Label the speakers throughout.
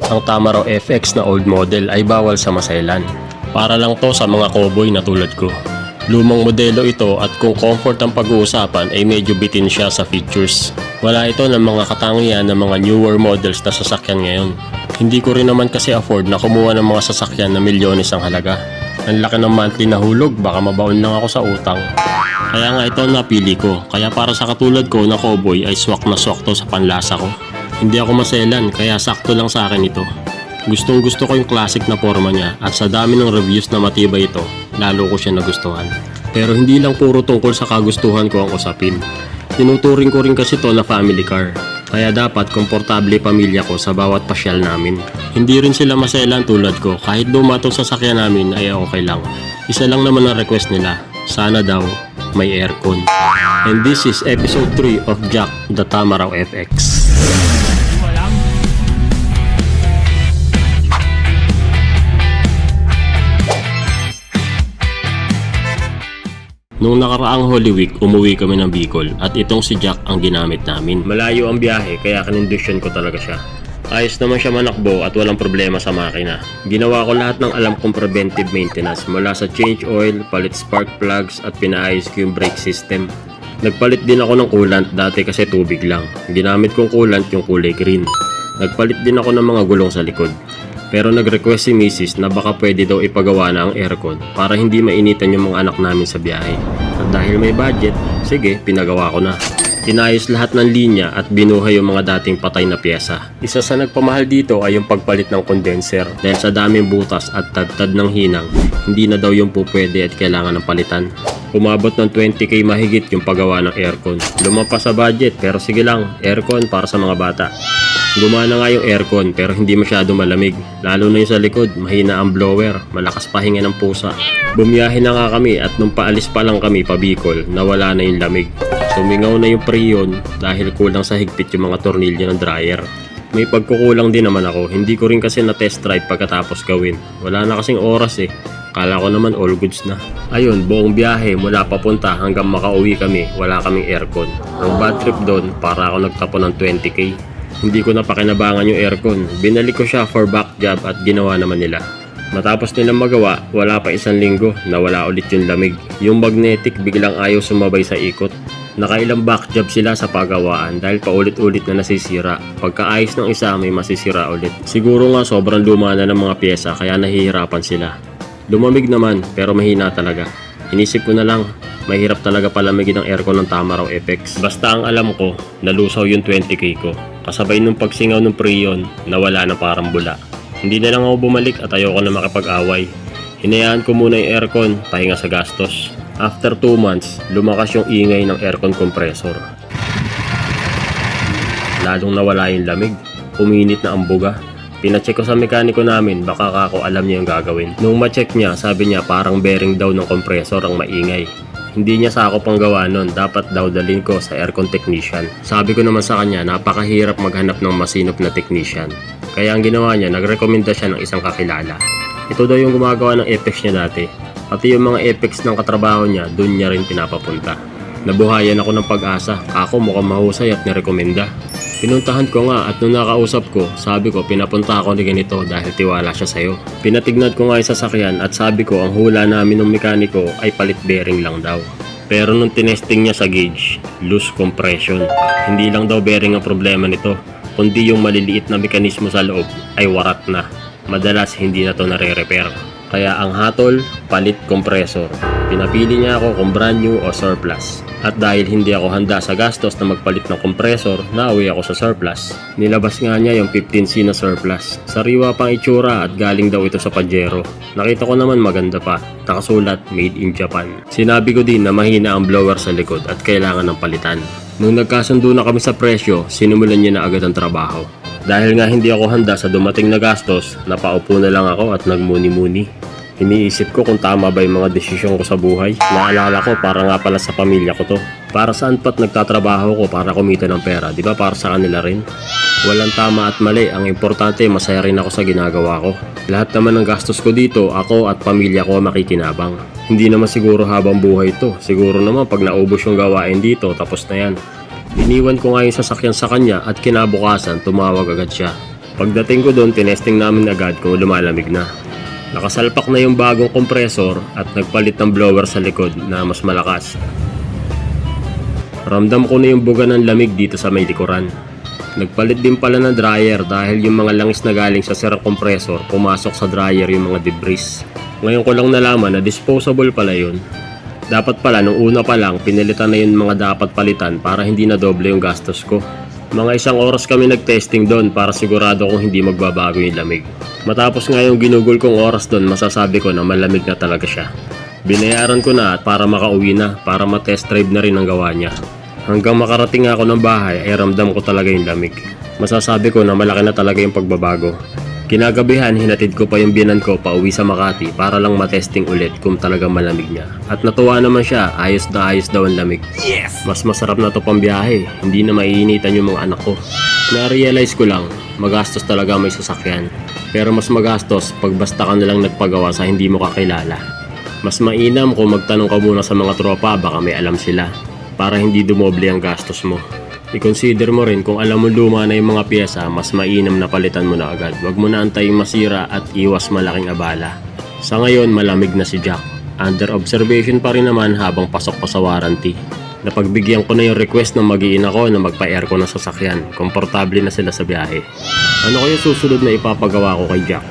Speaker 1: Ang Tamaraw FX na old model ay bawal sa masailan. Para lang to sa mga cowboy na tulad ko. Lumang modelo ito at kung comfort ang pag-uusapan ay medyo bitin siya sa features. Wala ito ng mga katangian ng mga newer models na sasakyan ngayon. Hindi ko rin naman kasi afford na kumuha ng mga sasakyan na milyones ang halaga. Ang laki ng monthly na hulog, baka mabaon lang ako sa utang. Kaya nga ito napili ko, kaya para sa katulad ko na cowboy ay swak na swak to sa panlasa ko. Hindi ako maselan kaya sakto lang sa akin ito. Gustong gusto ko yung classic na forma niya at sa dami ng reviews na matibay ito, lalo ko siya nagustuhan. Pero hindi lang puro tungkol sa kagustuhan ko ang usapin. Tinuturing ko rin kasi to na family car. Kaya dapat komportable pamilya ko sa bawat pasyal namin. Hindi rin sila maselan tulad ko, kahit dumatong sasakyan namin ay okay lang. Isa lang naman ang request nila, sana daw may aircon. And this is episode 3 of Jack the Tamaraw FX. Nung nakaraang Holy Week, umuwi kami ng Bicol at itong si Jack ang ginamit namin. Malayo ang biyahe kaya kinondisyon ko talaga siya. Ayos naman siya manakbo at walang problema sa makina. Ginawa ko lahat ng alam kong preventive maintenance mula sa change oil, palit spark plugs at pinaayos ko yung brake system. Nagpalit din ako ng coolant dati kasi tubig lang. Ginamit kong coolant yung kulay green. Nagpalit din ako ng mga gulong sa likod. Pero nag-request si Mrs. na baka pwede daw ipagawa na ang aircon para hindi mainitan yung mga anak namin sa biyahe. At dahil may budget, sige, pinagawa ko na. Inayos lahat ng linya at binuhay yung mga dating patay na pyesa. Isa sa nagpamahal dito ay yung pagpalit ng condenser dahil sa daming butas at tadtad ng hinang, hindi na daw yung pupwede at kailangan ng palitan. Umabot ng 20k mahigit yung paggawa ng aircon. Lumampas sa budget pero sige lang, aircon para sa mga bata. Gumana nga yung aircon pero hindi masyado malamig. Lalo na yung sa likod, mahina ang blower, malakas pahinga ng pusa. Bumiyahe na nga kami at nung paalis pa lang kami pa Bicol, nawala na yung lamig. Sumingaw na yung preyon dahil kulang sa higpit yung mga tornilyo ng dryer. May pagkukulang din naman ako, hindi ko rin kasi na test drive pagkatapos gawin. Wala na kasing oras eh, kala ko naman all goods na. Ayun, buong biyahe mula papunta hanggang makauwi kami, wala kaming aircon. Ang bad trip doon, para ako nagtapon ng 20k. Hindi ko na pakinabangan yung aircon. Binalik ko siya for back job at ginawa naman nila. Matapos nilang magawa, wala pa isang linggo, nawala ulit yung lamig. Yung magnetic biglang ayaw sumabay sa ikot. Nakailang back job sila sa pagawaan dahil paulit-ulit na nasisira. Pagkaayos ng isa, may masisira ulit. Siguro nga sobrang luma na ng mga pyesa kaya nahihirapan sila. Lumamig naman pero mahina talaga. Inisip ko na lang, mahirap talaga palamigin ang aircon ng Tamaraw FX. Basta ang alam ko, nalusaw yung 20k ko. Kasabay nung pagsingaw ng preyon, nawala na parang bula. Hindi na lang ako bumalik at ayoko na makapag-away. Hinayaan ko muna yung aircon, pahinga sa gastos. After 2 months, lumakas yung ingay ng aircon compressor. Lalong nawala yung lamig, uminit na ang buga. Pinacheck ko sa mekaniko namin, baka kako alam niya yung gagawin. Nung ma-check niya, sabi niya parang bearing daw ng compressor ang maingay. Hindi niya sa ako pang gawa nun, dapat daw dalhin ko sa aircon technician. Sabi ko naman sa kanya, napakahirap maghanap ng masinop na technician. Kaya ang ginawa niya, nagrekomenda siya ng isang kakilala. Ito daw yung gumagawa ng Apex niya dati. Pati yung mga Apex ng katrabaho niya, dun niya rin pinapapunta. Nabuhayan ako ng pag-asa, ako mukhang mahusay at nirekomenda. Pinuntahan ko nga at nung nakausap ko, sabi ko pinapunta ako ni ganito dahil tiwala siya sa'yo. Pinatignad ko nga yung sasakyan at sabi ko ang hula namin ng mekaniko ay palit bearing lang daw. Pero nung tinesting niya sa gauge, loose compression. Hindi lang daw bearing ang problema nito, kundi yung maliliit na mekanismo sa loob ay warat na. Madalas hindi na to nare-repair. Kaya ang hatol, palit compressor. Pinapili niya ako kung brand new o surplus. At dahil hindi ako handa sa gastos na magpalit ng compressor, nauwi ako sa surplus. Nilabas nga niya yung 15C na surplus. Sariwa pang itsura at galing daw ito sa Pajero. Nakita ko naman maganda pa. Nakasulat, made in Japan. Sinabi ko din na mahina ang blower sa likod at kailangan ng palitan. Nung nagkasundo na kami sa presyo, sinimulan niya na agad ang trabaho. Dahil nga hindi ako handa sa dumating na gastos, napaupo na lang ako at nagmuni-muni. Iniisip ko kung tama ba yung mga desisyon ko sa buhay. Naalala ko para nga pala sa pamilya ko to. Para saan pa't nagtatrabaho ko para kumita ng pera, di ba para sa kanila rin? Walang tama at mali, ang importante masaya rin ako sa ginagawa ko. Lahat naman ng gastos ko dito, ako at pamilya ko makikinabang. Hindi naman siguro habang buhay to, siguro naman pag naubos yung gawain dito, tapos na yan. Iniwan ko nga yung sasakyan sa kanya at kinabukasan tumawag agad siya. Pagdating ko doon, tinesting namin agad kung lumalamig na. Nakasalpak na yung bagong kompresor at nagpalit ng blower sa likod na mas malakas. Ramdam ko na yung buga ng lamig dito sa may likuran. Nagpalit din pala ng dryer dahil yung mga langis na galing sa sirang kompresor pumasok sa dryer yung mga debris. Ngayon ko lang nalaman na disposable pala yun. Dapat pala nung una pa lang pinilitan na yung mga dapat palitan para hindi na doble yung gastos ko. Mga 1 oras kami nag-testing doon para sigurado kong hindi magbabago yung lamig. Matapos nga yung ginugol kong oras doon, masasabi ko na malamig na talaga siya. Binayaran ko na at para makauwi na, para ma-test drive na rin ang gawa niya. Hanggang makarating ako ng bahay ay ramdam ko talaga yung lamig. Masasabi ko na malaki na talaga yung pagbabago. Kinagabihan, hinatid ko pa yung biyanan ko pa uwi sa Makati para lang matesting ulit kung talagang malamig niya. At natuwa naman siya, ayos na ayos daw ang lamig. Yes! Mas masarap na to pang biyahe, hindi na maiinitan yung mga anak ko. Na-realize ko lang, magastos talaga may sasakyan. Pero mas magastos pag basta ka nalang nagpagawa sa hindi mo kakilala. Mas mainam kung magtanong ka muna sa mga tropa, baka may alam sila. Para hindi dumoble ang gastos mo. I-consider mo rin kung alam mo luma na yung mga pyesa, mas mainam na palitan mo na agad. Huwag mo na antaying masira at iwas malaking abala. Sa ngayon, malamig na si Jack. Under observation pa rin naman habang pasok pa sa warranty. Napagbigyan ko na yung request ng mag-iin ako na magpa-aircon ng sasakyan. Komportable na sila sa biyahe. Ano kayo susunod na ipapagawa ko kay Jack?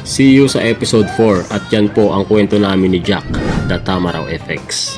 Speaker 1: See you sa episode 4 at yan po ang kwento namin ni Jack, The Tamaraw FX.